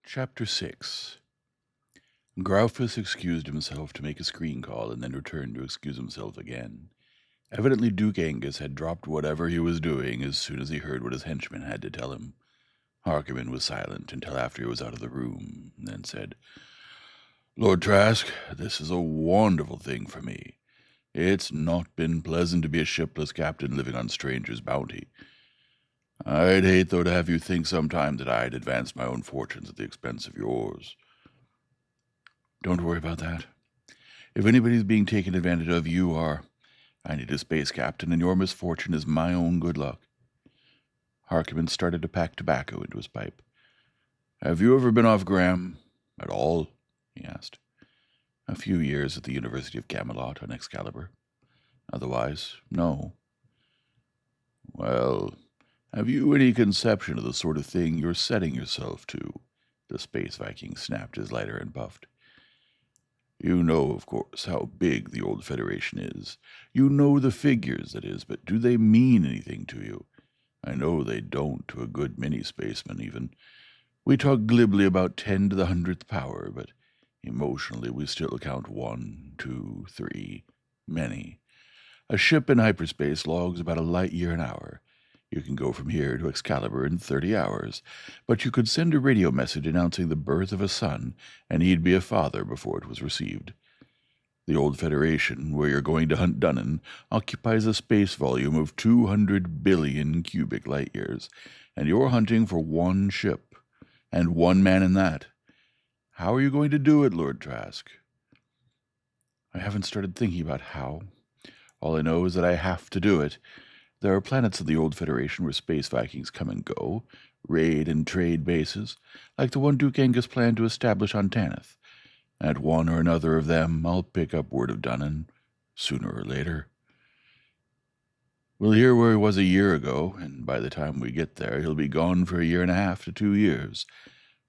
Chapter 6. Graufus excused himself to make a screen call and then returned to excuse himself again. Evidently Duke Angus had dropped whatever he was doing as soon as he heard what his henchman had to tell him. Harkerman was silent until after he was out of the room, and then said, "Lord Trask, this is a wonderful thing for me. It's not been pleasant to be a shipless captain living on strangers' bounty. I'd hate, though, to have you think sometime that I'd advanced my own fortunes at the expense of yours." "Don't worry about that. If anybody's being taken advantage of, you are. I need a space captain, and your misfortune is my own good luck." Harkerman started to pack tobacco into his pipe. "Have you ever been off Graham at all?" he asked. "A few years at the University of Camelot on Excalibur. Otherwise, no." "Well, have you any conception of the sort of thing you're setting yourself to?" The space Viking snapped his lighter and puffed. "You know, of course, how big the old Federation is. You know the figures, that is, but do they mean anything to you? I know they don't to a good many spacemen, even. We talk glibly about 10 to the 100th power, but emotionally we still count 1, 2, 3, many. A ship in hyperspace logs about a light year an hour. You can go from here to Excalibur in 30 hours, but you could send a radio message announcing the birth of a son, and he'd be a father before it was received. The old Federation, where you're going to hunt Dunnan, occupies a space volume of 200 billion cubic light years, and you're hunting for one ship, and one man in that. How are you going to do it, Lord Trask?" "I haven't started thinking about how. All I know is that I have to do it. There are planets of the old Federation where space Vikings come and go, raid and trade bases, like the one Duke Angus planned to establish on Tanith. At one or another of them, I'll pick up word of Dunnan, sooner or later. We'll hear where he was a year ago, and by the time we get there, he'll be gone for a year and a half to 2 years.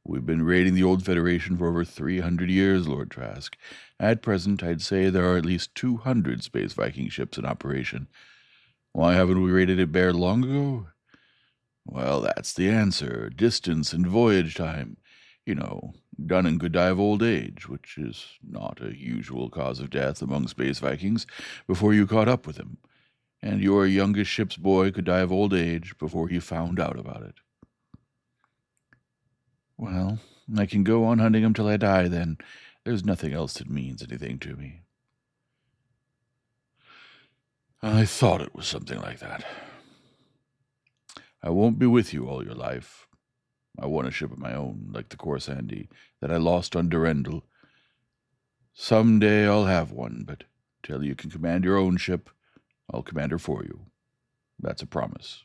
We've been raiding the old Federation for over 300 years, Lord Trask. At present, I'd say there are at least 200 space Viking ships in operation. Why haven't we raided it bare long ago? Well, that's the answer. Distance and voyage time. You know, Dunnan could die of old age, which is not a usual cause of death among space Vikings, before you caught up with him. And your youngest ship's boy could die of old age before he found out about it." "Well, I can go on hunting him till I die, then. There's nothing else that means anything to me." "I thought it was something like that. I won't be with you all your life. I want a ship of my own, like the Corsandi, that I lost on Durendal. Some day I'll have one, but till you can command your own ship, I'll command her for you. That's a promise."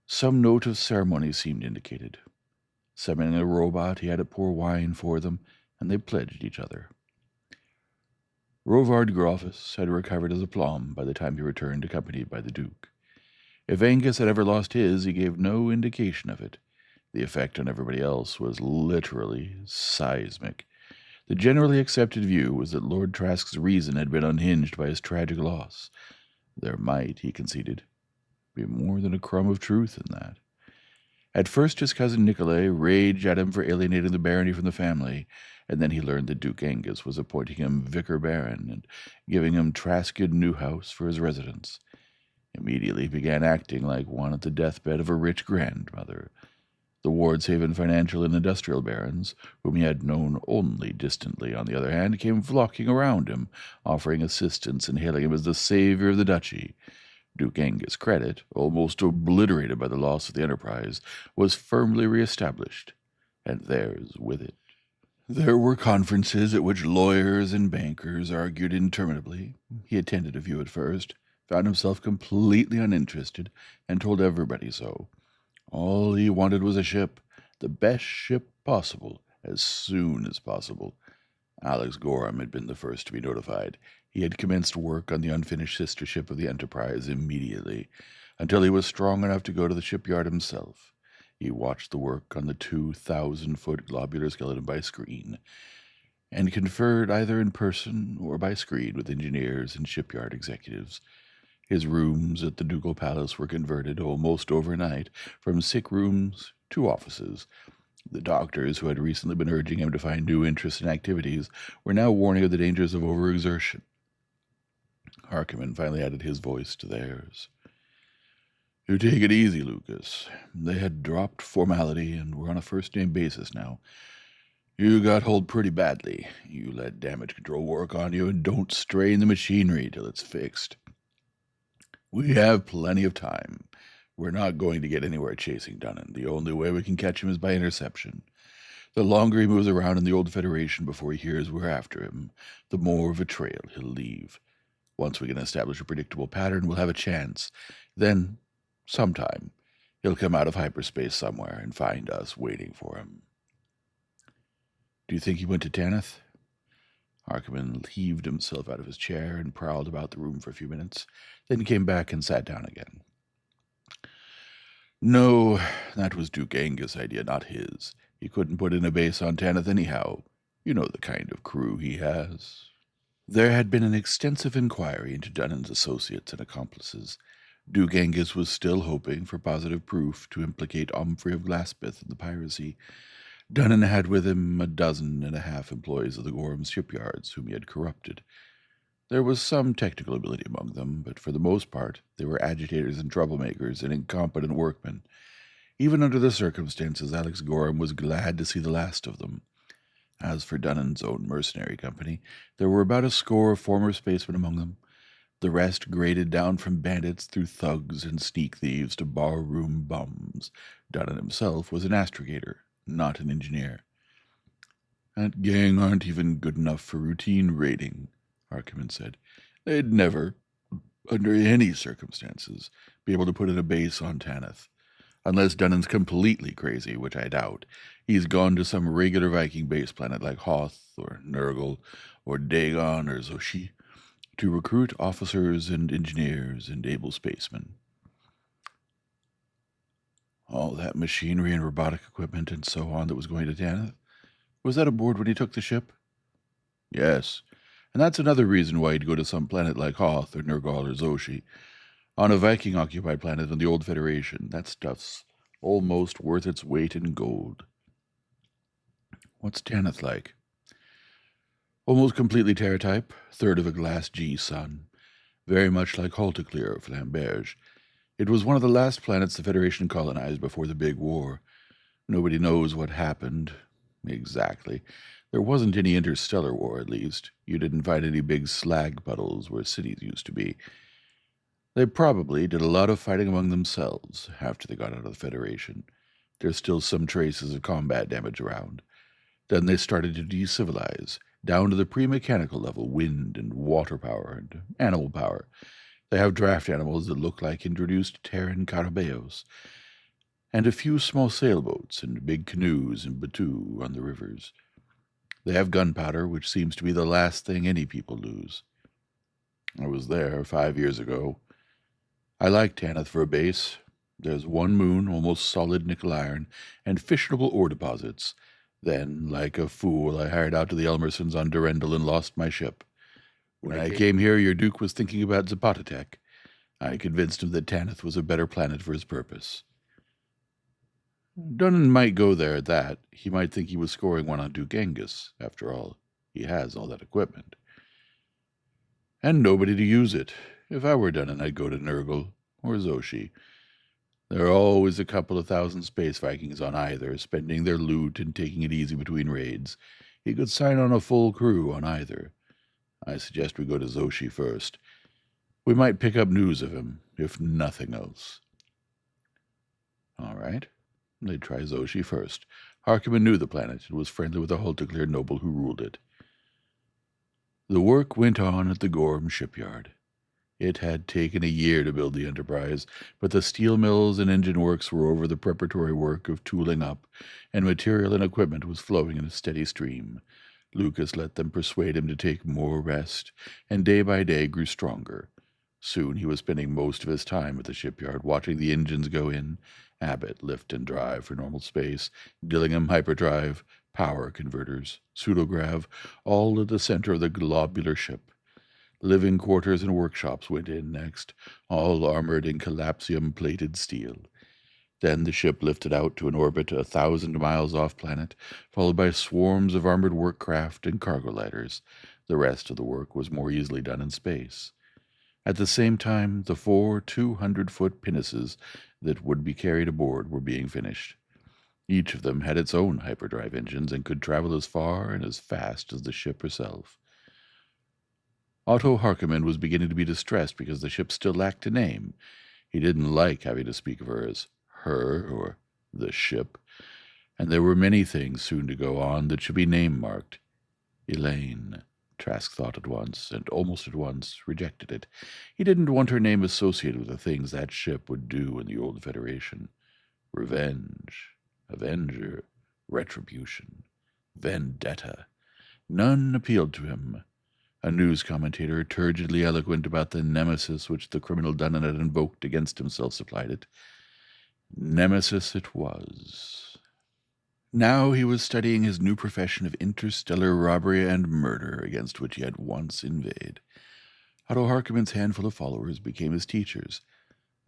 Some note of ceremony seemed indicated. Summoning a robot, he had it pour wine for them, and they pledged each other. Rovard Graufus had recovered his aplomb by the time he returned, accompanied by the Duke. If Angus had ever lost his, he gave no indication of it. The effect on everybody else was literally seismic. The generally accepted view was that Lord Trask's reason had been unhinged by his tragic loss. There might, he conceded, be more than a crumb of truth in that. At first his cousin Nicolai raged at him for alienating the barony from the family, and then he learned that Duke Angus was appointing him vicar baron and giving him Traskid Newhouse for his residence. Immediately he began acting like one at the deathbed of a rich grandmother. The Wardshaven financial and industrial barons, whom he had known only distantly, on the other hand, came flocking around him, offering assistance and hailing him as the savior of the duchy. Duke Angus' credit, almost obliterated by the loss of the enterprise, was firmly re-established, and theirs with it. There were conferences at which lawyers and bankers argued interminably. He attended a few at first, found himself completely uninterested, and told everybody so. All he wanted was a ship, the best ship possible, as soon as possible. Alex Gorham had been the first to be notified. He had commenced work on the unfinished sister ship of the Enterprise immediately, until he was strong enough to go to the shipyard himself. He watched the work on the 2,000-foot globular skeleton by screen, and conferred either in person or by screen with engineers and shipyard executives. His rooms at the ducal palace were converted almost overnight from sick rooms to offices, The doctors, who had recently been urging him to find new interests and activities, were now warning of the dangers of overexertion. Harkiman finally added his voice to theirs. "You take it easy, Lucas. They had dropped formality and were on a first-name basis now. You got hold pretty badly. You let damage control work on you and don't strain the machinery till it's fixed. We have plenty of time. We're not going to get anywhere chasing Dunnan. The only way we can catch him is by interception. The longer he moves around in the old Federation before he hears we're after him, the more of a trail he'll leave. Once we can establish a predictable pattern, we'll have a chance. Then, sometime, he'll come out of hyperspace somewhere and find us waiting for him." "Do you think he went to Tanith?" Harkiman heaved himself out of his chair and prowled about the room for a few minutes, then came back and sat down again. "No, that was Duke Angus' idea, not his. He couldn't put in a base on Tanith anyhow. You know the kind of crew he has." There had been an extensive inquiry into Dunnan's associates and accomplices. Duke Angus was still hoping for positive proof to implicate Omfrey of Glaspeth in the piracy. Dunnan had with him 12.5 employees of the Gorham's shipyards whom he had corrupted. There was some technical ability among them, but for the most part they were agitators and troublemakers and incompetent workmen. Even under the circumstances, Alex Gorham was glad to see the last of them. As for Dunnan's own mercenary company, there were about a score of former spacemen among them. The rest graded down from bandits through thugs and sneak thieves to barroom bums. Dunnan himself was an astrogator, not an engineer. "That gang aren't even good enough for routine raiding," Harkiman said. "They'd never, under any circumstances, be able to put in a base on Tanith. Unless Dunnan's completely crazy, which I doubt. He's gone to some regular Viking base planet like Hoth or Nurgle or Dagon or Zoshi to recruit officers and engineers and able spacemen." "All that machinery and robotic equipment and so on that was going to Tanith? Was that aboard when he took the ship?" "Yes, and that's another reason why he'd go to some planet like Hoth or Nurgle or Zoshi. On a Viking-occupied planet in the old Federation, that stuff's almost worth its weight in gold." "What's Tanith like?" "Almost completely Terra-type, third of a Glass G sun. Very much like Haltaclear or Flamberge. It was one of the last planets the Federation colonized before the Big War. Nobody knows what happened exactly. There wasn't any interstellar war, at least. You didn't find any big slag puddles where cities used to be. They probably did a lot of fighting among themselves after they got out of the Federation. There's still some traces of combat damage around. Then they started to decivilize, down to the pre-mechanical level, wind and water power and animal power. They have draft animals that look like introduced Terran carabeos, and a few small sailboats and big canoes and bateaux on the rivers. They have gunpowder, which seems to be the last thing any people lose. I was there 5 years ago. I like Tanith for a base. There's one moon, almost solid nickel iron, and fissionable ore deposits. Then, like a fool, I hired out to the Elmersons on Durendal and lost my ship. When I came here, your Duke was thinking about Zapotec. I convinced him that Tanith was a better planet for his purpose." "Dunnan might go there at that. He might think he was scoring one on Duke Angus. After all, he has all that equipment. And nobody to use it. If I were Dunnan, I'd go to Nurgle or Zoshi. There are always a couple of thousand space Vikings on either, spending their loot and taking it easy between raids. He could sign on a full crew on either. I suggest we go to Zoshi first. We might pick up news of him, if nothing else." All right. They'd try Zoshi first. Harkiman knew the planet and was friendly with the Haltaclear noble who ruled it. The work went on at the Gorham shipyard. It had taken a year to build the Enterprise, but the steel mills and engine works were over the preparatory work of tooling up, and material and equipment was flowing in a steady stream. Lucas let them persuade him to take more rest, and day by day grew stronger. Soon he was spending most of his time at the shipyard, watching the engines go in, Abbott lift and drive for normal space, Dillingham hyperdrive, power converters, pseudograv, all at the center of the globular ship. Living quarters and workshops went in next, all armored in collapsium-plated steel. Then the ship lifted out to an orbit 1,000 miles off-planet, followed by swarms of armored work craft and cargo lighters. The rest of the work was more easily done in space. At the same time, the 4 200-foot pinnaces that would be carried aboard were being finished. Each of them had its own hyperdrive engines and could travel as far and as fast as the ship herself. Otto Harkeman was beginning to be distressed because the ship still lacked a name. He didn't like having to speak of her as her or the ship, and there were many things soon to go on that should be name-marked. Elaine, Trask thought at once, and almost at once rejected it. He didn't want her name associated with the things that ship would do in the old Federation. Revenge, avenger, retribution, vendetta. None appealed to him. A news commentator, turgidly eloquent about the nemesis which the criminal Dunnan had invoked against himself, supplied it. Nemesis it was. Now he was studying his new profession of interstellar robbery and murder against which he had once inveighed. Otto Harkeman's handful of followers became his teachers.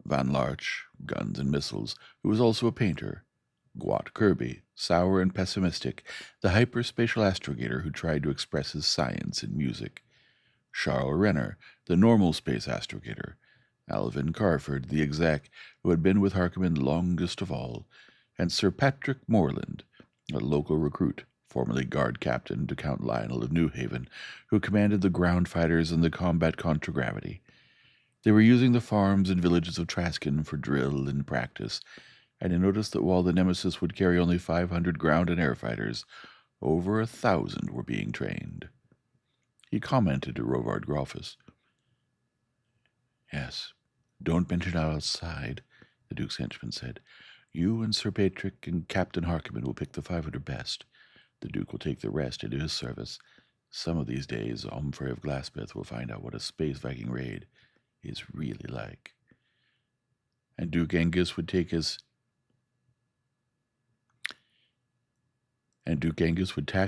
Van Larch, guns and missiles, who was also a painter. Gwot Kirby, sour and pessimistic, the hyperspatial astrogator who tried to express his science in music. Charles Renner, the normal space astrogator. Alvin Carford, the exec, who had been with Harkeman longest of all. And Sir Patrick Morland, a local recruit, formerly guard captain to Count Lionel of New Haven, who commanded the ground fighters in the combat contragravity. They were using the farms and villages of Traskin for drill and practice, and he noticed that while the Nemesis would carry only 500 ground and air fighters, over 1,000 were being trained. He commented to Rovard Grofus. "Yes, don't mention it outside," the Duke's henchman said. "You and Sir Patrick and Captain Harkeman will pick the 500 best. The Duke will take the rest into his service. Some of these days, Omfrey of Glaspeth will find out what a space Viking raid is really like." And Duke Angus would tax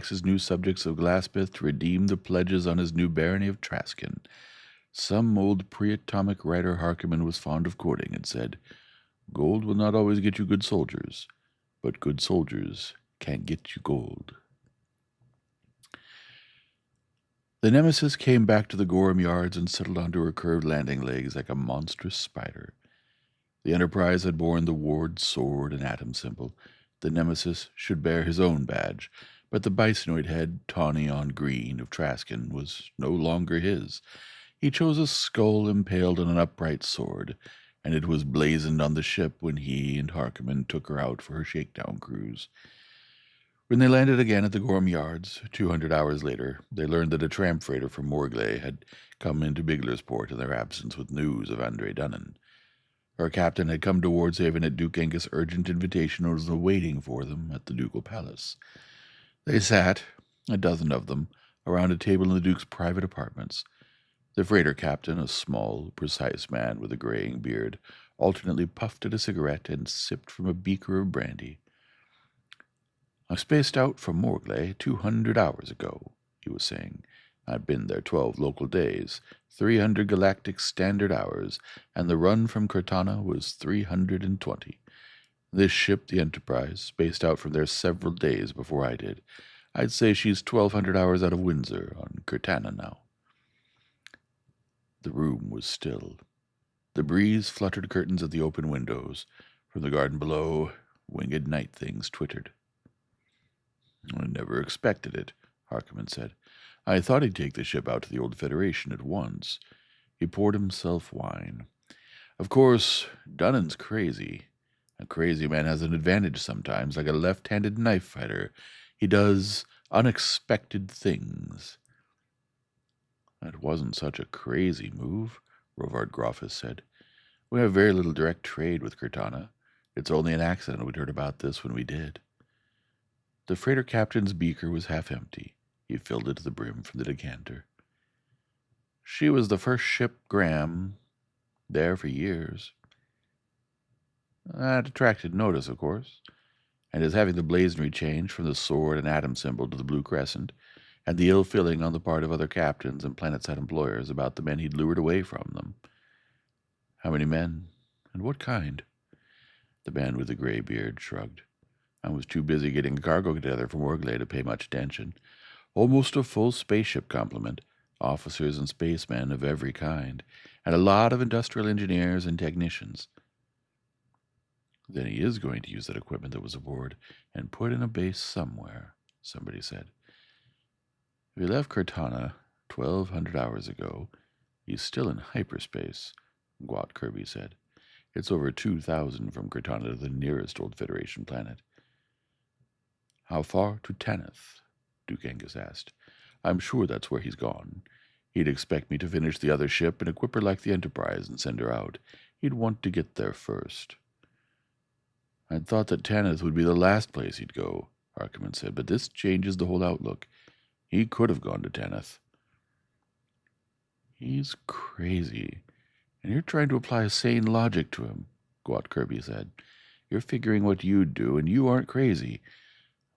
his new subjects of Glaspeth to redeem the pledges on his new barony of Traskin. Some old pre-atomic writer Harkeman was fond of quoting and said, "Gold will not always get you good soldiers, but good soldiers can't get you gold." The Nemesis came back to the Gorham yards and settled onto her curved landing legs like a monstrous spider. The Enterprise had borne the Ward sword and atom symbol. The Nemesis should bear his own badge, but the bisonoid head, tawny on green, of Traskin was no longer his. He chose a skull impaled on an upright sword, and it was blazoned on the ship when he and Harkeman took her out for her shakedown cruise. When they landed again at the Gorham yards, 200 hours later, they learned that a tramp freighter from Morglay had come into Biglersport in their absence with news of Andre Dunnan. Her captain had come to Wardshaven at Duke Angus' urgent invitation and was waiting for them at the ducal palace. They sat, a dozen of them, around a table in the Duke's private apartments. The freighter captain, a small, precise man with a graying beard, alternately puffed at a cigarette and sipped from a beaker of brandy. "I spaced out from Morglay 200 hours ago," he was saying. "I'd been there 12 local days, 300 galactic standard hours, and the run from Cortana was 320. This ship, the Enterprise, spaced out from there several days before I did. I'd say she's 1,200 hours out of Windsor on Cortana now." The room was still. The breeze fluttered curtains at the open windows. From the garden below, winged night things twittered. "I never expected it," Harkeman said. "I thought he'd take the ship out to the old Federation at once." He poured himself wine. "Of course, Dunnan's crazy. A crazy man has an advantage sometimes, like a left-handed knife fighter. He does unexpected things." "That wasn't such a crazy move," Rovard Grofus said. "We have very little direct trade with Cortana. It's only an accident we'd heard about this when we did." The freighter captain's beaker was half empty. He filled it to the brim from the decanter. "She was the first ship Graham, there for years. That attracted notice, of course, and his having the blazonry changed from the sword and atom symbol to the blue crescent, and the ill feeling on the part of other captains and planetside employers about the men he'd lured away from them. How many men, and what kind? The man with the gray beard shrugged. I was too busy getting cargo together from Orglay to pay much attention. Almost a full spaceship complement, officers and spacemen of every kind, and a lot of industrial engineers and technicians. Then he is going to use that equipment that was aboard and put in a base somewhere, somebody said. If he left Cortana 1,200 hours ago, he's still in hyperspace, Gwat Kirby said. It's over 2,000 from Cortana to the nearest Old Federation planet. How far to Tanith? Duke Angus asked. I'm sure that's where he's gone. He'd expect me to finish the other ship and equip her like the Enterprise and send her out. He'd want to get there first. I'd thought that Tanith would be the last place he'd go, Harkonnen said, but this changes the whole outlook. He could have gone to Tanith. He's crazy, and you're trying to apply sane logic to him, Gwat Kirby said. You're figuring what you'd do, and you aren't crazy.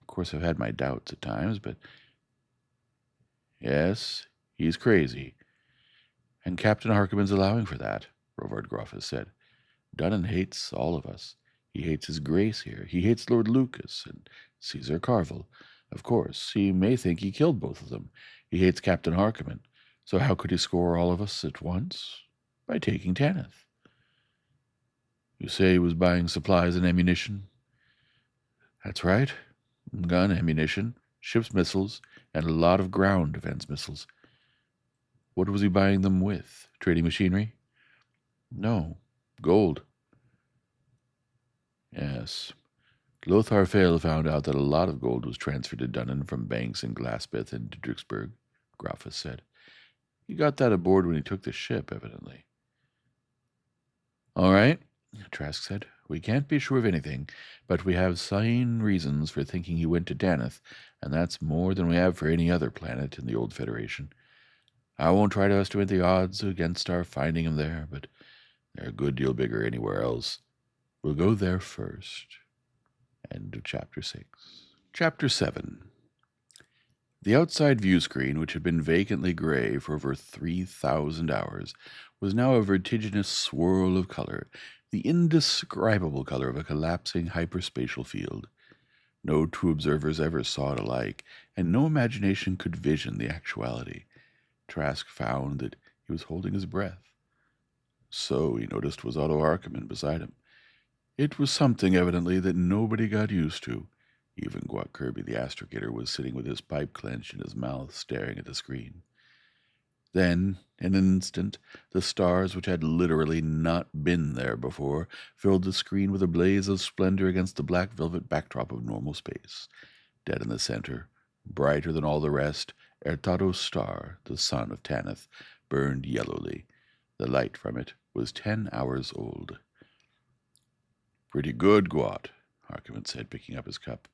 Of course, I've had my doubts at times, but... Yes, he's crazy. And Captain Harkonnen's allowing for that, Rovard Groffus said. Dunnan hates all of us. He hates His Grace here. He hates Lord Lucas and Caesar Carvel. Of course, he may think he killed both of them. He hates Captain Harkonnen. So how could he score all of us at once? By taking Tanith. You say he was buying supplies and ammunition? That's right. Gun ammunition, ship's missiles, and a lot of ground defense missiles. What was he buying them with? Trading machinery? No, gold. Yes. Lothar Fail found out that a lot of gold was transferred to Dunnan from banks in Glaspeth and Didriksburg, Groffus said. He got that aboard when he took the ship, evidently. All right, Trask said. We can't be sure of anything, but we have sane reasons for thinking he went to Tanith, and that's more than we have for any other planet in the Old Federation. I won't try to estimate the odds against our finding him there, but they're a good deal bigger anywhere else. We'll go there first. End of Chapter 6. Chapter 7. The outside view screen, which had been vacantly gray for over 3,000 hours, was now a vertiginous swirl of color, the indescribable color of a collapsing hyperspatial field. No two observers ever saw it alike, and no imagination could vision the actuality. Trask found that he was holding his breath. So, he noticed, was Otto Harkonnen beside him. It was something, evidently, that nobody got used to. Even Gwat Kirby the astrogator was sitting with his pipe clenched in his mouth, staring at the screen. Then, in an instant, the stars, which had literally not been there before, filled the screen with a blaze of splendor against the black velvet backdrop of normal space. Dead in the center, brighter than all the rest, Ertado's star, the sun of Tanith, burned yellowly. The light from it was 10 hours old. Pretty good, Gwat, Harkonnen said, picking up his cup.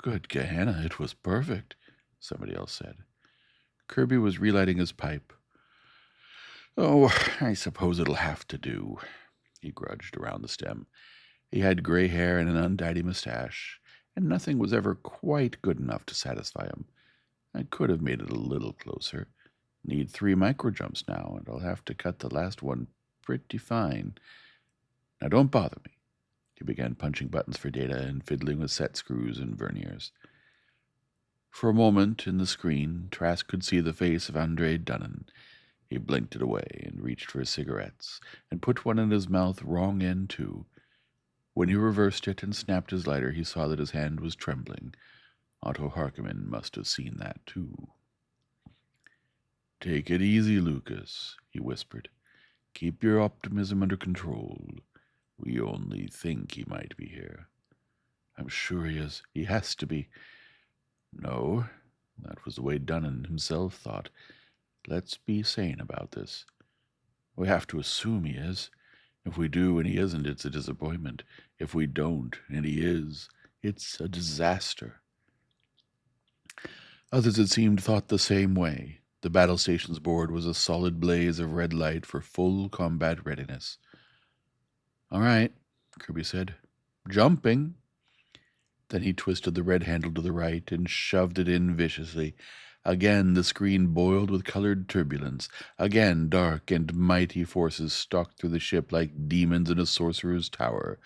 Good Gehenna, it was perfect, somebody else said. Kirby was relighting his pipe. Oh, I suppose it'll have to do, he grudged around the stem. He had gray hair and an untidy mustache, and nothing was ever quite good enough to satisfy him. I could have made it a little closer. Need 3 microjumps now, and I'll have to cut the last one pretty fine. Now don't bother me. He began punching buttons for data and fiddling with set screws and verniers. For a moment, in the screen, Trask could see the face of Andre Dunnan. He blinked it away and reached for his cigarettes, and put one in his mouth, wrong end too. When he reversed it and snapped his lighter, he saw that his hand was trembling. Otto Harkonnen must have seen that too. Take it easy, Lucas, he whispered. Keep your optimism under control. We only think he might be here. I'm sure he is. He has to be. No, that was the way Dunnan himself thought. Let's be sane about this. We have to assume he is. If we do and he isn't, it's a disappointment. If we don't and he is, it's a disaster. Others, it seemed, thought the same way. The battle station's board was a solid blaze of red light for full combat readiness. All right, Kirby said. Jumping. Then he twisted the red handle to the right and shoved it in viciously. Again the screen boiled with colored turbulence. Again dark and mighty forces stalked through the ship like demons in a sorcerer's tower.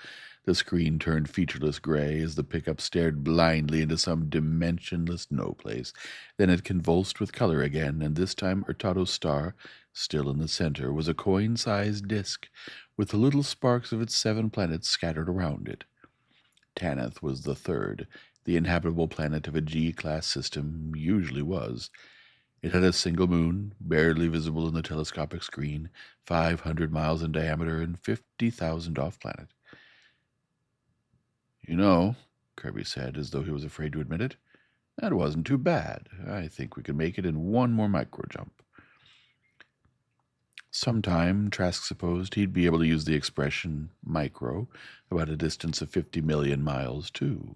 The screen turned featureless gray as the pickup stared blindly into some dimensionless no-place. Then it convulsed with color again, and this time Hurtado's star, still in the center, was a coin-sized disk, with the little sparks of its 7 planets scattered around it. Tanith was the third. The inhabitable planet of a G-class system usually was. It had a single moon, barely visible in the telescopic screen, 500 miles in diameter and 50,000 off-planet. You know, Kirby said, as though he was afraid to admit it, that wasn't too bad. I think we could make it in one more micro-jump. Sometime, Trask supposed, he'd be able to use the expression micro about a distance of 50 million miles, too.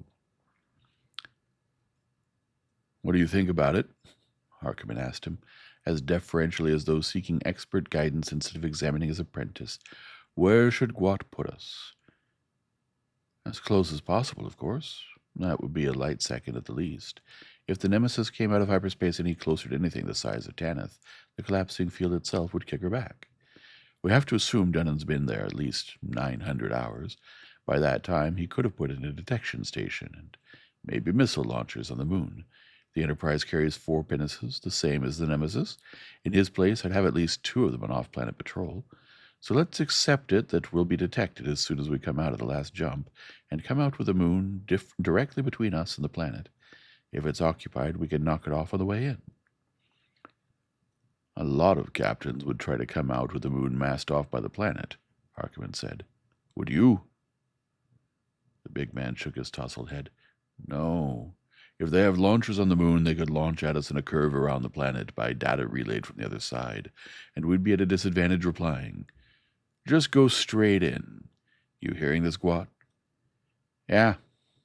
What do you think about it? Harkonnen asked him, as deferentially as though seeking expert guidance instead of examining his apprentice. Where should Gwat put us? As close as possible, of course. That would be a light second at the least. If the Nemesis came out of hyperspace any closer to anything the size of Tanith, the collapsing field itself would kick her back. We have to assume Dunnan's been there at least 900 hours. By that time, he could have put in a detection station and maybe missile launchers on the moon. The Enterprise carries 4 pinnaces, the same as the Nemesis. In his place, I'd have at least 2 of them on off-planet patrol. So let's accept it that we'll be detected as soon as we come out of the last jump, and come out with the moon directly between us and the planet. If it's occupied, we can knock it off on the way in. A lot of captains would try to come out with the moon masked off by the planet, Harkonnen said. Would you? The big man shook his tousled head. No. If they have launchers on the moon, they could launch at us in a curve around the planet by data relayed from the other side, and we'd be at a disadvantage replying. Just go straight in. You hearing this, Gwat? Yeah,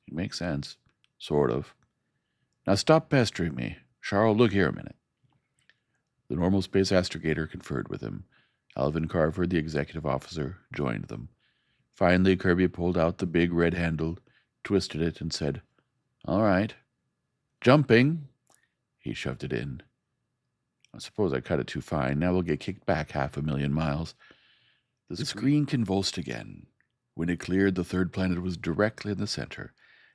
it makes sense. Sort of. Now stop pestering me. Charles, look here a minute. The normal space astrogator conferred with him. Alvin Carver, the executive officer, joined them. Finally, Kirby pulled out the big red handle, twisted it, and said, All right. Jumping. He shoved it in. I suppose I cut it too fine. Now we'll get kicked back 500,000 miles. The screen convulsed again. When it cleared, the third planet was directly in the center.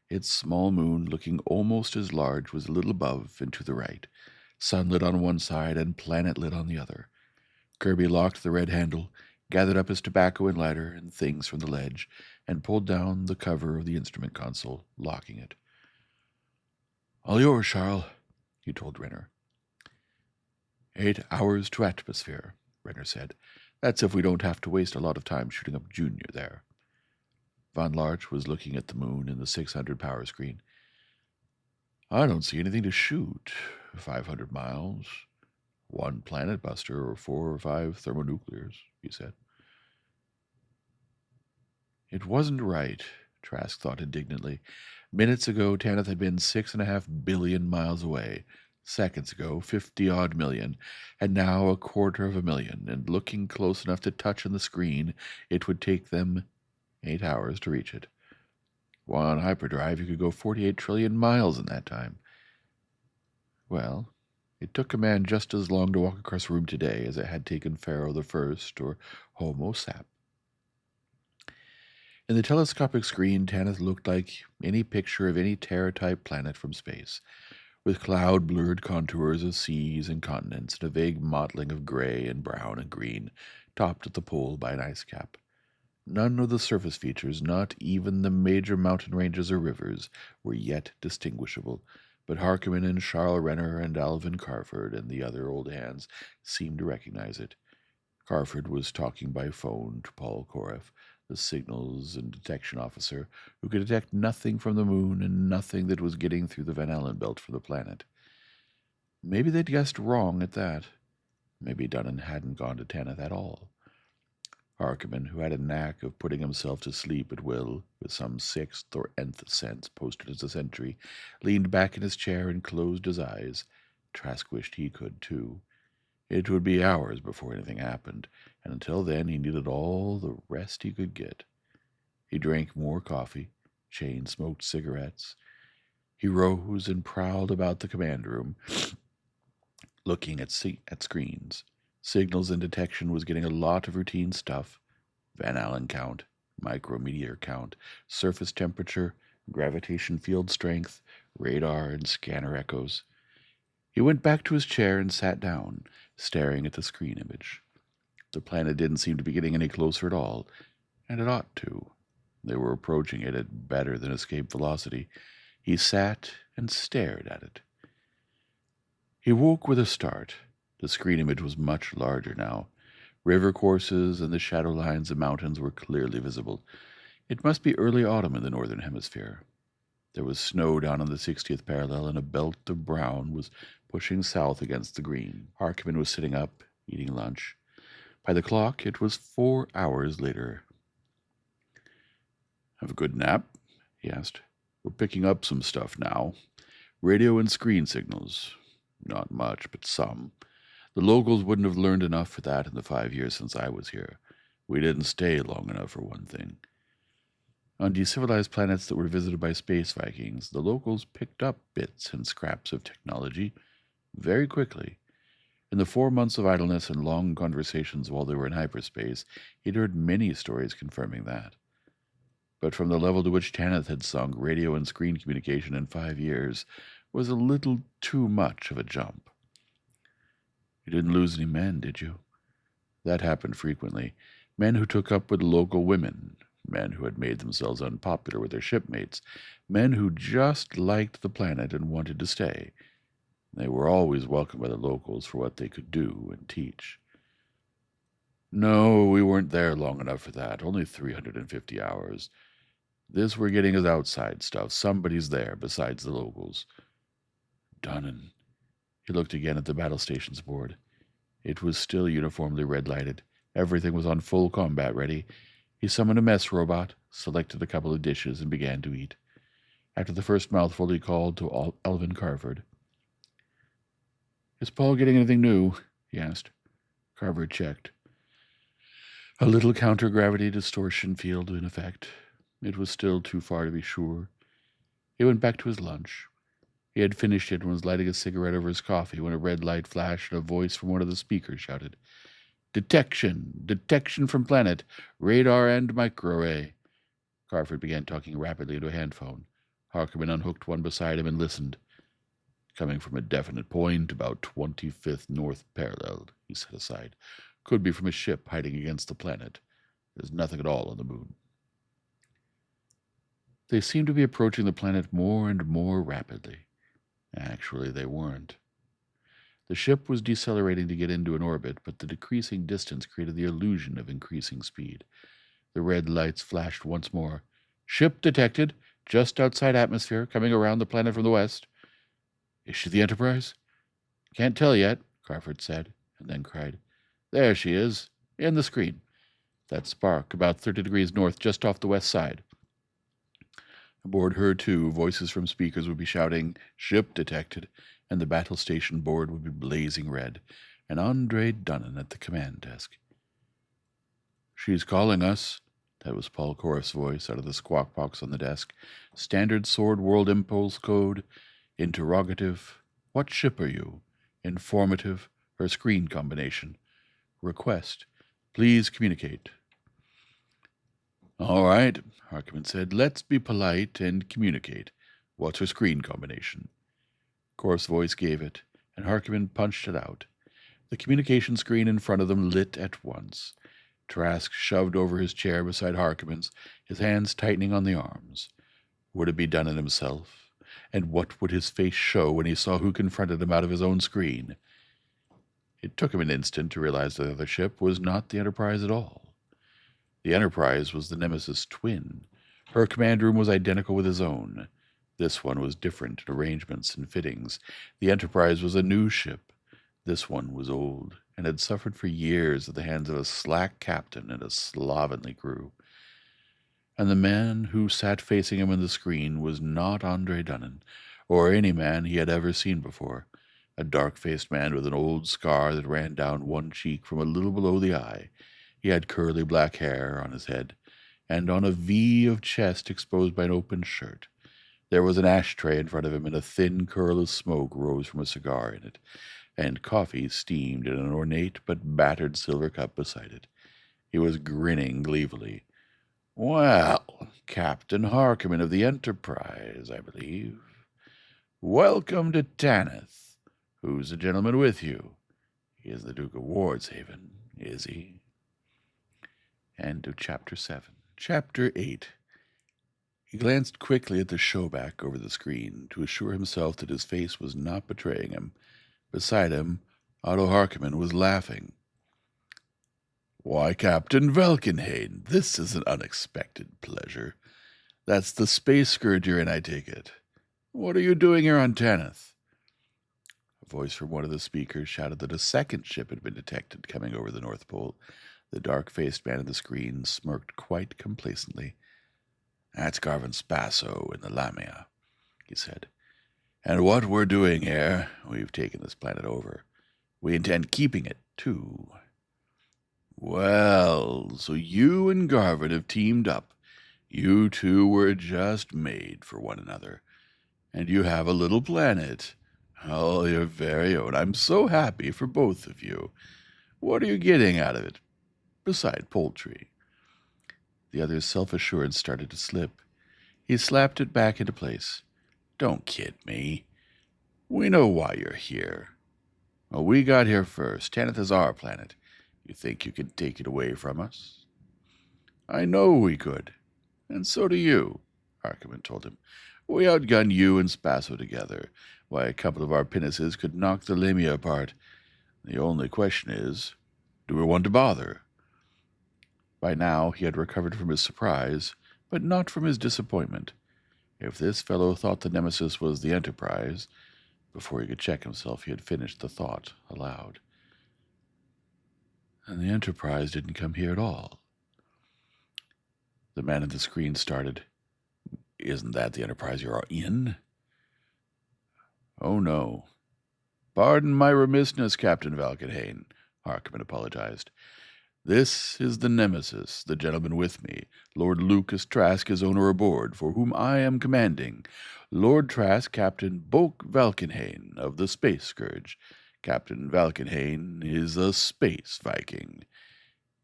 Its small moon, looking almost as large, was a little above and to the right, sunlit on one side and planet-lit on the other. Kirby locked the red handle, gathered up his tobacco and lighter and things from the ledge, and pulled down the cover of the instrument console, locking it. All yours, Charles, he told Renner. 8 hours to atmosphere, Renner said. That's if we don't have to waste a lot of time shooting up Junior there. Von Larch was looking at the moon in the 600 power screen. I don't see anything to shoot. 500 miles, 1 planet buster, or 4 or 5 thermonuclears, he said. It wasn't right, Trask thought indignantly. Minutes ago, Tanith had been 6.5 billion miles away. Seconds ago, 50-odd million, and now 250,000, and looking close enough to touch on the screen, it would take them 8 hours to reach it. While on hyperdrive, you could go 48 trillion miles in that time. Well, it took a man just as long to walk across the room today as it had taken Pharaoh the First or Homo sap. In the telescopic screen, Tanith looked like any picture of any Terra-type planet from space, with cloud-blurred contours of seas and continents and a vague mottling of gray and brown and green, topped at the pole by an ice cap. None of the surface features, not even the major mountain ranges or rivers, were yet distinguishable, but Harkonnen and Charles Renner and Alvin Carford and the other old hands seemed to recognize it. Carford was talking by phone to Paul Koreff, the signals and detection officer, who could detect nothing from the moon and nothing that was getting through the Van Allen belt for the planet. Maybe they'd guessed wrong at that. Maybe Dunnan hadn't gone to Tanith at all. Harkonnen, who had a knack of putting himself to sleep at will, with some 6th or nth sense posted as a sentry, leaned back in his chair and closed his eyes. Trask wished he could, too. It would be hours before anything happened, and until then he needed all the rest he could get. He drank more coffee, chain-smoked cigarettes. He rose and prowled about the command room, looking at screens. Signals and detection was getting a lot of routine stuff. Van Allen count, micrometeor count, surface temperature, gravitation field strength, radar and scanner echoes. He went back to his chair and sat down, staring at the screen image. The planet didn't seem to be getting any closer at all, and it ought to. They were approaching it at better than escape velocity. He sat and stared at it. He woke with a start. The screen image was much larger now. River courses and the shadow lines of mountains were clearly visible. It must be early autumn in the northern hemisphere. There was snow down on the 60th parallel, and a belt of brown was pushing south against the green. Harkiman was sitting up, eating lunch. By the clock, it was 4 hours later. "Have a good nap?" he asked. "We're picking up some stuff now. Radio and screen signals. Not much, but some. The locals wouldn't have learned enough for that in the 5 years since I was here. We didn't stay long enough, for one thing. On decivilized planets that were visited by space Vikings, the locals picked up bits and scraps of technology very quickly. In the 4 months of idleness and long conversations while they were in hyperspace, he'd heard many stories confirming that. But from the level to which Tanith had sunk, radio and screen communication in 5 years was a little too much of a jump. "You didn't lose any men, did you?" That happened frequently. Men who took up with local women, men who had made themselves unpopular with their shipmates, men who just liked the planet and wanted to stay. They were always welcomed by the locals for what they could do and teach. "No, we weren't there long enough for that. Only 350 hours. This we're getting is outside stuff. Somebody's there besides the locals." Dunnan. He looked again at the battle station's board. It was still uniformly red-lighted. Everything was on full combat ready. He summoned a mess robot, selected a couple of dishes, and began to eat. After the first mouthful, he called to Alvin Carford. "Is Paul getting anything new?" he asked. Carford checked. A little counter-gravity distortion field in effect. It was still too far to be sure. He went back to his lunch. He had finished it and was lighting a cigarette over his coffee when a red light flashed and a voice from one of the speakers shouted, "Detection! Detection from planet! Radar and microarray!" Carford began talking rapidly into a handphone. Harkiman unhooked one beside him and listened. "Coming from a definite point, about 25th north parallel," he said aside. "Could be from a ship hiding against the planet. There's nothing at all on the moon." They seemed to be approaching the planet more and more rapidly. Actually, they weren't. The ship was decelerating to get into an orbit, but the decreasing distance created the illusion of increasing speed. The red lights flashed once more. "Ship detected, just outside atmosphere, coming around the planet from the west." "Is she the Enterprise?" "Can't tell yet," Crawford said, and then cried, "There she is, in the screen. That spark, about 30 degrees north, just off the west side." Aboard her, too, voices from speakers would be shouting, "Ship detected," and the battle station board would be blazing red, and Andre Dunnan at the command desk. "She's calling us." That was Paul Korf's voice out of the squawk box on the desk. "Standard Sword World Impulse Code. Interrogative. What ship are you? Informative. Her screen combination. Request. Please communicate." "All right," Harkiman said. "Let's be polite and communicate. What's her screen combination?" Korf's voice gave it, and Harkiman punched it out. The communication screen in front of them lit at once. Trask shoved over his chair beside Harkiman's, his hands tightening on the arms. Would it be Dunnan himself? And what would his face show when he saw who confronted him out of his own screen? It took him an instant to realize that the other ship was not the Enterprise at all. The Enterprise was the Nemesis twin. Her command room was identical with his own. This one was different in arrangements and fittings. The Enterprise was a new ship. This one was old, and had suffered for years at the hands of a slack captain and a slovenly crew. And the man who sat facing him on the screen was not Andre Dunnan, or any man he had ever seen before. A dark-faced man with an old scar that ran down one cheek from a little below the eye. He had curly black hair on his head, and on a V of chest exposed by an open shirt. There was an ashtray in front of him, and a thin curl of smoke rose from a cigar in it, and coffee steamed in an ornate but battered silver cup beside it. He was grinning gleefully. "Well, Captain Harkerman of the Enterprise, I believe. Welcome to Tanith. Who's the gentleman with you? He is the Duke of Wardshaven, is he?" End of Chapter 7. Chapter 8. He glanced quickly at the showback over the screen to assure himself that his face was not betraying him. Beside him, Otto Harkerman was laughing. "Why, Captain Valkenhayn, this is an unexpected pleasure. That's the space scourge you're in, I take it. What are you doing here on Tanith?" A voice from one of the speakers shouted that a second ship had been detected coming over the North Pole. The dark-faced man on the screen smirked quite complacently. "That's Garvin Spasso in the Lamia," he said. "And what we're doing here, we've taken this planet over. We intend keeping it, too." "Well, so you and Garvin have teamed up. You two were just made for one another. And you have a little planet. Oh, your very own. I'm so happy for both of you. What are you getting out of it, beside poultry?" The other's self-assurance started to slip. He slapped it back into place. "Don't kid me. We know why you're here. Well, we got here first. Tanith is our planet. You think you can take it away from us?" "I know we could. And so do you," Harkerman told him. "We outgun you and Spasso together. Why, a couple of our pinnaces could knock the Lamia apart. The only question is, do we want to bother?" By now he had recovered from his surprise, but not from his disappointment. If this fellow thought the nemesis was the Enterprise, before he could check himself he had finished the thought aloud. "And the Enterprise didn't come here at all." The man at the screen started. "Isn't that the Enterprise you're in?" "Oh, no. Pardon my remissness, Captain Valkenhayn," Harkerman apologized. "This is the Nemesis, the gentleman with me. Lord Lucas Trask is owner aboard, for whom I am commanding. Lord Trask, Captain Boak Valkenhayn of the Space Scourge. Captain Valkenhayn is a space Viking."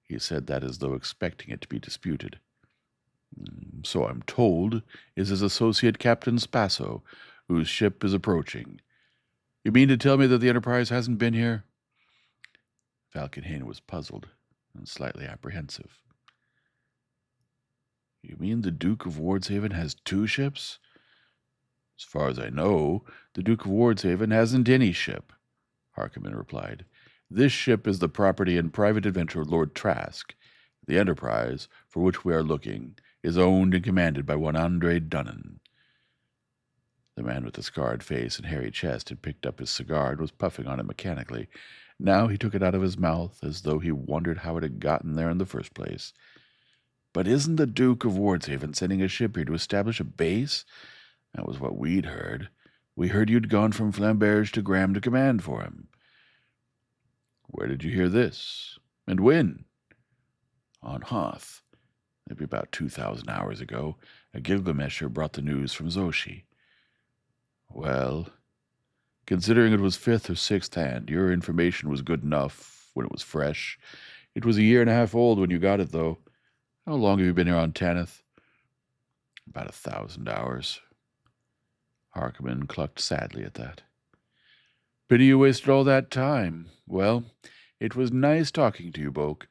He said that as though expecting it to be disputed. "So I'm told is his associate Captain Spasso, whose ship is approaching. You mean to tell me that the Enterprise hasn't been here?" Valkenhayn was puzzled and slightly apprehensive. "You mean the Duke of Wardshaven has two ships?" "As far as I know, the Duke of Wardshaven hasn't any ship," Harkerman replied. "This ship is the property and private adventure of Lord Trask. The Enterprise, for which we are looking, is owned and commanded by one Andre Dunnan." The man with the scarred face and hairy chest had picked up his cigar and was puffing on it mechanically. Now he took it out of his mouth as though he wondered how it had gotten there in the first place. "But isn't the Duke of Wardshaven sending a ship here to establish a base? That was what we'd heard. We heard you'd gone from Flamberge to Graham to command for him." "Where did you hear this? And when?" "On Hoth. Maybe about 2,000 hours ago. A Gilgamesher brought the news from Zoshi." "Well, considering it was fifth or sixth hand, your information was good enough when it was fresh. It was a year and a half old when you got it, though. How long have you been here on Tanith?" "About 1,000 hours." Harkerman clucked sadly at that. "Pity you wasted all that time. Well, it was nice talking to you, Boak.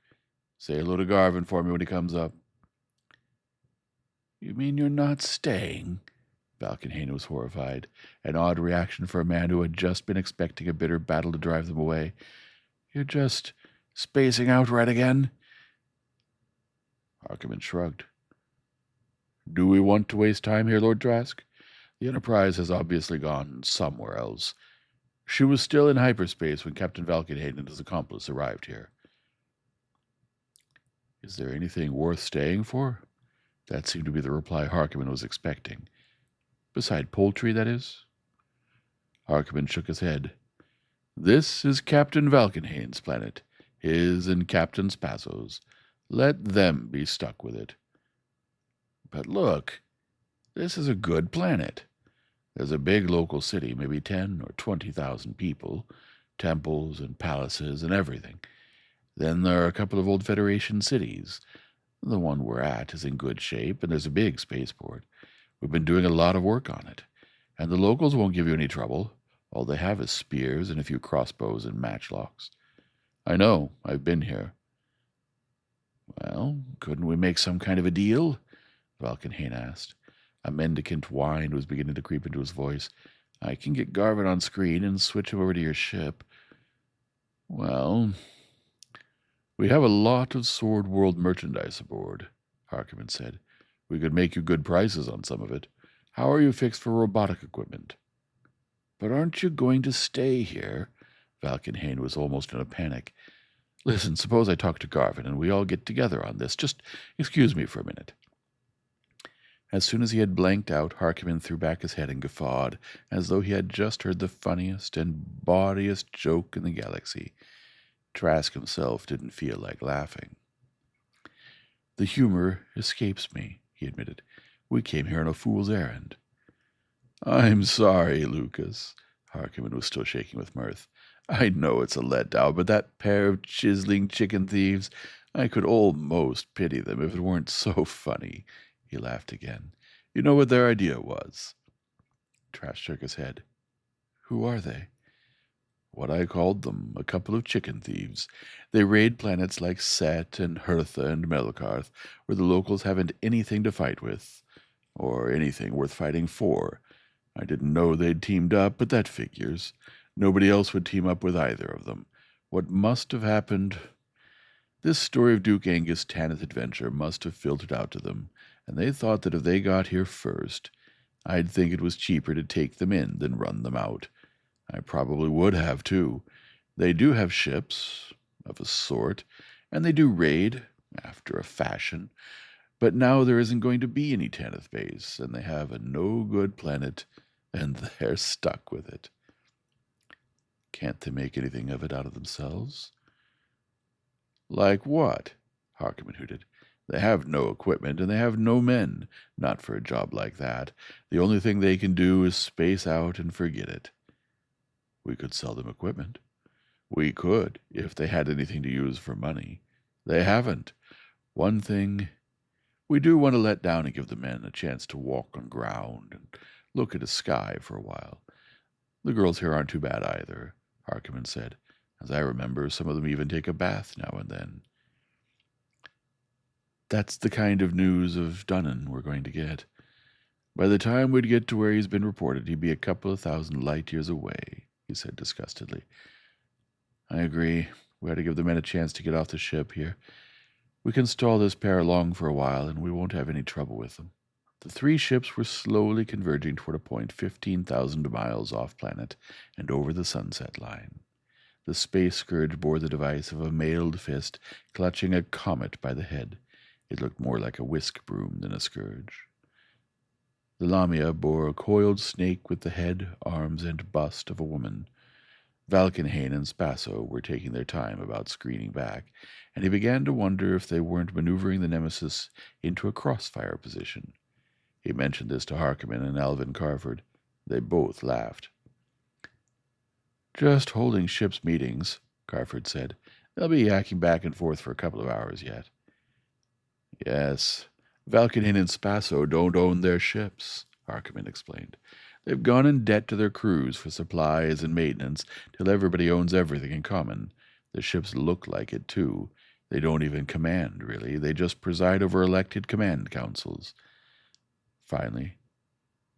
Say hello to Garvin for me when he comes up." "You mean you're not staying?" Valkenhayn was horrified, an odd reaction for a man who had just been expecting a bitter battle to drive them away. "You're just spacing out right again?" Harkerman shrugged. "Do we want to waste time here, Lord Trask? The Enterprise has obviously gone somewhere else. She was still in hyperspace when Captain Valkenhayn and his accomplice arrived here." "Is there anything worth staying for?" That seemed to be the reply Harkerman was expecting. "Beside poultry, that is?" Harkerman shook his head. "This is Captain Valkenhayn's planet, his and Captain Spasso's. Let them be stuck with it." "But look, This is a good planet. There's a big local city, maybe 10 or 20,000 people, temples and palaces and everything. Then there are a couple of old Federation cities. The one we're at is in good shape, and there's a big spaceport. We've been doing a lot of work on it. And the locals won't give you any trouble. All they have is spears and a few crossbows and matchlocks. I know, I've been here. Well, couldn't we make some kind of a deal? Valkenhayn asked. A mendicant whine was beginning to creep into his voice. I can get Garvin on screen and switch him over to your ship. Well, we have a lot of Sword World merchandise aboard, Harkonnen said. We could make you good prices on some of it. How are you fixed for robotic equipment? But aren't you going to stay here? Valkenhayn was almost in a panic. Listen, suppose I talk to Garvin and we all get together on this. Just excuse me for a minute. As soon as he had blanked out, Harkonnen threw back his head and guffawed, as though he had just heard the funniest and bawdiest joke in the galaxy. Trask himself didn't feel like laughing. The humor escapes me, he admitted. We came here on a fool's errand. I'm sorry, Lucas. Harkonnen was still shaking with mirth. I know it's a letdown, but that pair of chiseling chicken thieves, I could almost pity them if it weren't so funny. He laughed again. You know what their idea was? Trask shook his head. Who are they? What I called them, a couple of chicken thieves. They raid planets like Set and Hertha and Melkarth, where the locals haven't anything to fight with, or anything worth fighting for. I didn't know they'd teamed up, but that figures. Nobody else would team up with either of them. What must have happened? This story of Duke Angus Tanith's adventure must have filtered out to them, and they thought that if they got here first, I'd think it was cheaper to take them in than run them out. I probably would have, too. They do have ships, of a sort, and they do raid, after a fashion. But now there isn't going to be any Tanith base, and they have a no-good planet, and they're stuck with it. Can't they make anything of it out of themselves? Like what? Harkonnen hooted. They have no equipment, and they have no men. Not for a job like that. The only thing they can do is space out and forget it. We could sell them equipment. We could, if they had anything to use for money. They haven't. One thing, we do want to let down and give the men a chance to walk on ground and look at the sky for a while. The girls here aren't too bad either, Harkonnen said. As I remember, some of them even take a bath now and then. That's the kind of news of Dunnan we're going to get. By the time we'd get to where he's been reported, he'd be a couple of thousand light years away, he said disgustedly. I agree. We ought to give the men a chance to get off the ship here. We can stall this pair along for a while, and we won't have any trouble with them. The three ships were slowly converging toward a point 15,000 miles off-planet and over the sunset line. The space scourge bore the device of a mailed fist clutching a comet by the head. It looked more like a whisk broom than a scourge. The Lamia bore a coiled snake with the head, arms, and bust of a woman. Valkenhayn and Spasso were taking their time about screening back, and he began to wonder if they weren't maneuvering the Nemesis into a crossfire position. He mentioned this to Harkonnen and Alvin Carford. They both laughed. Just holding ship's meetings, Carford said. They'll be yakking back and forth for a couple of hours yet. Yes, Valkenhayn and Spasso don't own their ships, Harkonnen explained. They've gone in debt to their crews for supplies and maintenance till everybody owns everything in common. The ships look like it, too. They don't even command, really. They just preside over elected command councils. Finally,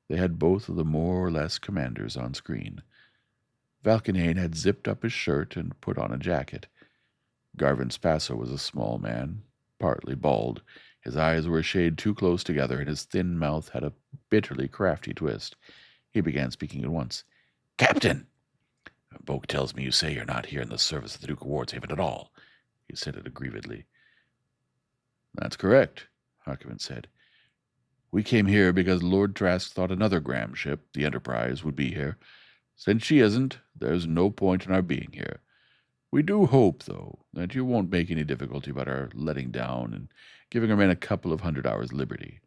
they had both of the more or less commanders on screen. Valkenhayn had zipped up his shirt and put on a jacket. Garvin Spasso was a small man, partly bald. His eyes were a shade too close together, and his thin mouth had a bitterly crafty twist. He began speaking at once. Captain! Boke tells me you say you're not here in the service of the Duke of Wardshaven at all. He said it aggrievedly. That's correct, Harkonnen said. We came here because Lord Trask thought another Graham ship, the Enterprise, would be here. Since she isn't, there's no point in our being here. We do hope, though, that you won't make any difficulty about our letting down and giving our men a couple of 100 hours' liberty.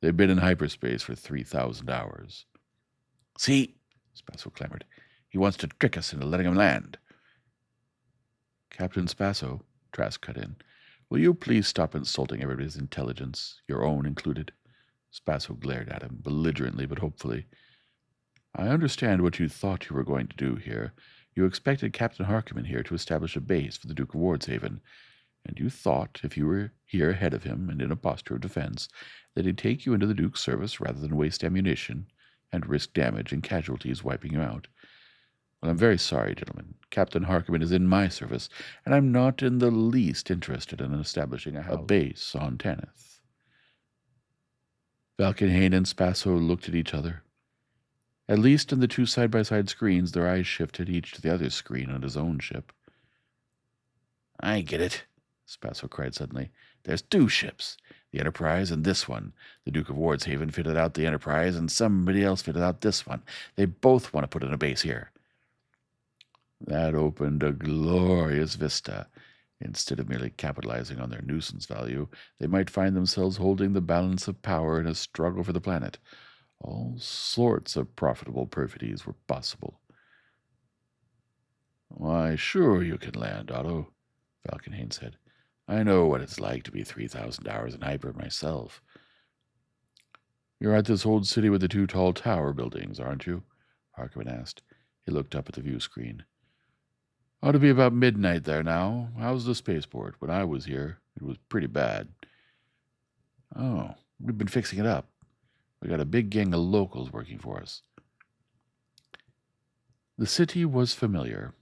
They've been in hyperspace for 3,000 hours. See, Spasso clamored. He wants to trick us into letting him land. Captain Spasso, Trask cut in, will you please stop insulting everybody's intelligence, your own included? Spasso glared at him, belligerently but hopefully. I understand what you thought you were going to do here. You expected Captain Harkiman here to establish a base for the Duke of Wardshaven, and you thought, if you were here ahead of him and in a posture of defense, that he'd take you into the Duke's service rather than waste ammunition and risk damage and casualties wiping you out. Well, I'm very sorry, gentlemen. Captain Harkiman is in my service, and I'm not in the least interested in establishing a base on Tanith. Valkenhayn and Spasso looked at each other. At least in the two side-by-side screens, their eyes shifted each to the other's screen on his own ship. I get it, Spasso cried suddenly. There's two ships, the Enterprise and this one. The Duke of Wardshaven fitted out the Enterprise, and somebody else fitted out this one. They both want to put in a base here. That opened a glorious vista. Instead of merely capitalizing on their nuisance value, they might find themselves holding the balance of power in a struggle for the planet. All sorts of profitable perfidies were possible. Why, sure you can land, Otto, Valkenhayn said. I know what it's like to be 3,000 hours in hyper myself. You're at this old city with the two tall tower buildings, aren't you? Harkiman asked. He looked up at the view screen. Ought to be about midnight there now. How's the spaceport? When I was here, it was pretty bad. Oh, we've been fixing it up. We got a big gang of locals working for us. The city was familiar,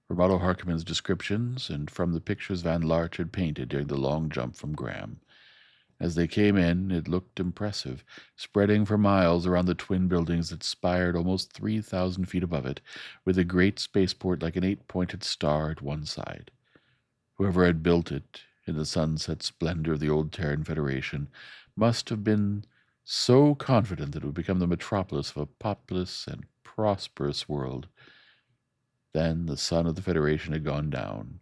from Otto Harkiman's descriptions and from the pictures Van Larch had painted during the long jump from Graham. As they came in, it looked impressive, spreading for miles around the twin buildings that spired almost 3,000 feet above it, with a great spaceport like an 8-pointed star at one side. Whoever had built it, in the sunset splendor of the old Terran Federation, must have been so confident that it would become the metropolis of a populous and prosperous world. Then the sun of the Federation had gone down.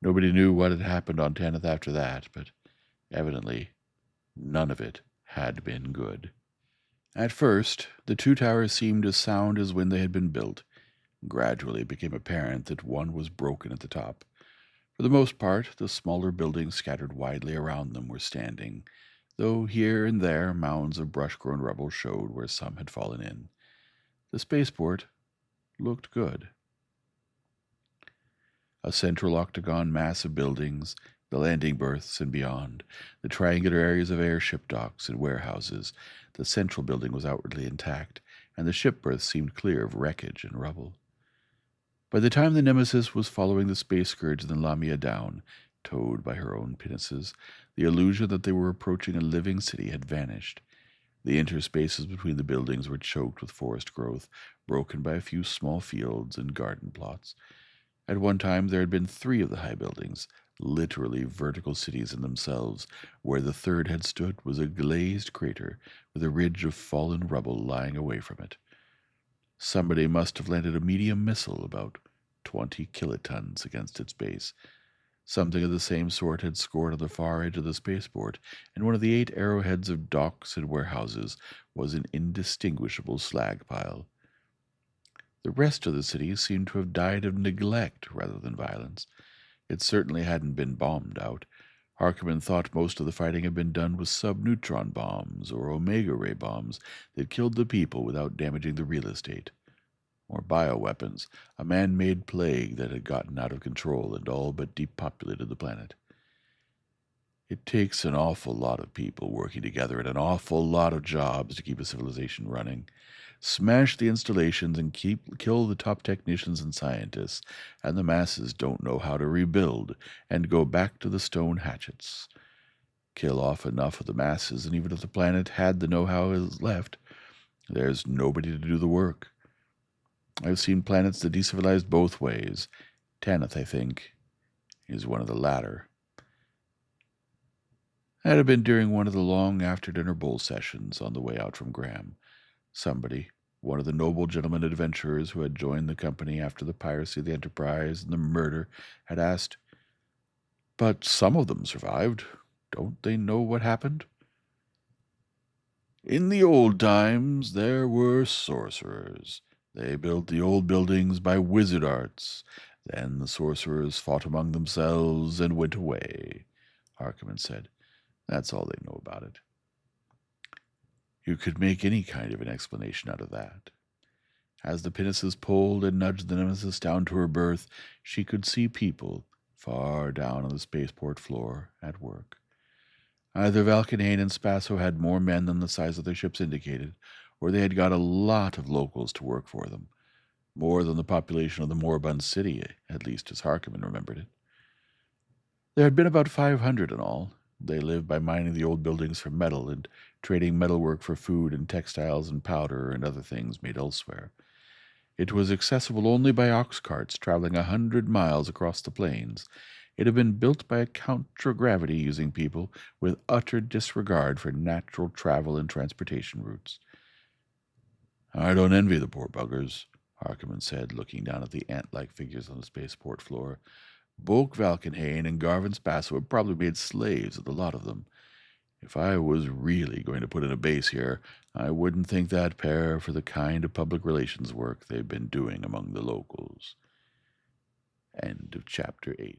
Nobody knew what had happened on Tanith after that, but evidently none of it had been good. At first, the two towers seemed as sound as when they had been built. Gradually it became apparent that one was broken at the top. For the most part, the smaller buildings scattered widely around them were standing, though here and there mounds of brush-grown rubble showed where some had fallen in. The spaceport looked good. A central octagon mass of buildings, the landing berths and beyond, the triangular areas of airship docks and warehouses. The central building was outwardly intact, and the ship berths seemed clear of wreckage and rubble. By the time the Nemesis was following the space scourge of the Lamia down, towed by her own pinnaces, the illusion that they were approaching a living city had vanished. The interspaces between the buildings were choked with forest growth, broken by a few small fields and garden plots. At one time there had been 3 of the high buildings, literally vertical cities in themselves. Where the third had stood was a glazed crater with a ridge of fallen rubble lying away from it. Somebody must have landed a medium missile about 20 kilotons against its base. Something of the same sort had scored on the far edge of the spaceport, and one of the 8 arrowheads of docks and warehouses was an indistinguishable slag pile. The rest of the city seemed to have died of neglect rather than violence. It certainly hadn't been bombed out. Harkiman thought most of the fighting had been done with sub-neutron bombs or omega-ray bombs that killed the people without damaging the real estate. Or bioweapons, a man-made plague that had gotten out of control and all but depopulated the planet. It takes an awful lot of people working together and an awful lot of jobs to keep a civilization running. Smash the installations and kill the top technicians and scientists, and the masses don't know how to rebuild and go back to the stone hatchets. Kill off enough of the masses, and even if the planet had the know-how left, there's nobody to do the work. I've seen planets that decivilized both ways. Tanith, I think, is one of the latter. That had been during one of the long after-dinner bull sessions on the way out from Graham. Somebody, one of the noble gentlemen adventurers who had joined the company after the piracy of the Enterprise and the murder, had asked, "But some of them survived. Don't they know what happened?" In the old times, there were sorcerers. They built the old buildings by wizard arts. Then the sorcerers fought among themselves and went away, Harkonnen said. That's all they know about it. You could make any kind of an explanation out of that. As the pinnaces pulled and nudged the nemesis down to her berth, she could see people far down on the spaceport floor at work. Either Valkenhayn and Spasso had more men than the size of their ships indicated, or they had got a lot of locals to work for them, more than the population of the moribund city, at least as Harkonnen remembered it. There had been about 500 in all. They lived by mining the old buildings for metal and trading metalwork for food and textiles and powder and other things made elsewhere. It was accessible only by ox carts traveling 100 miles across the plains. It had been built by a counter-gravity-using people with utter disregard for natural travel and transportation routes. I don't envy the poor buggers, Harkonnen said, looking down at the ant-like figures on the spaceport floor. Bulk Valkenhayn and Garvin Spasso have probably made slaves of the lot of them. If I was really going to put in a base here, I wouldn't thank that pair for the kind of public relations work they've been doing among the locals. End of chapter 8.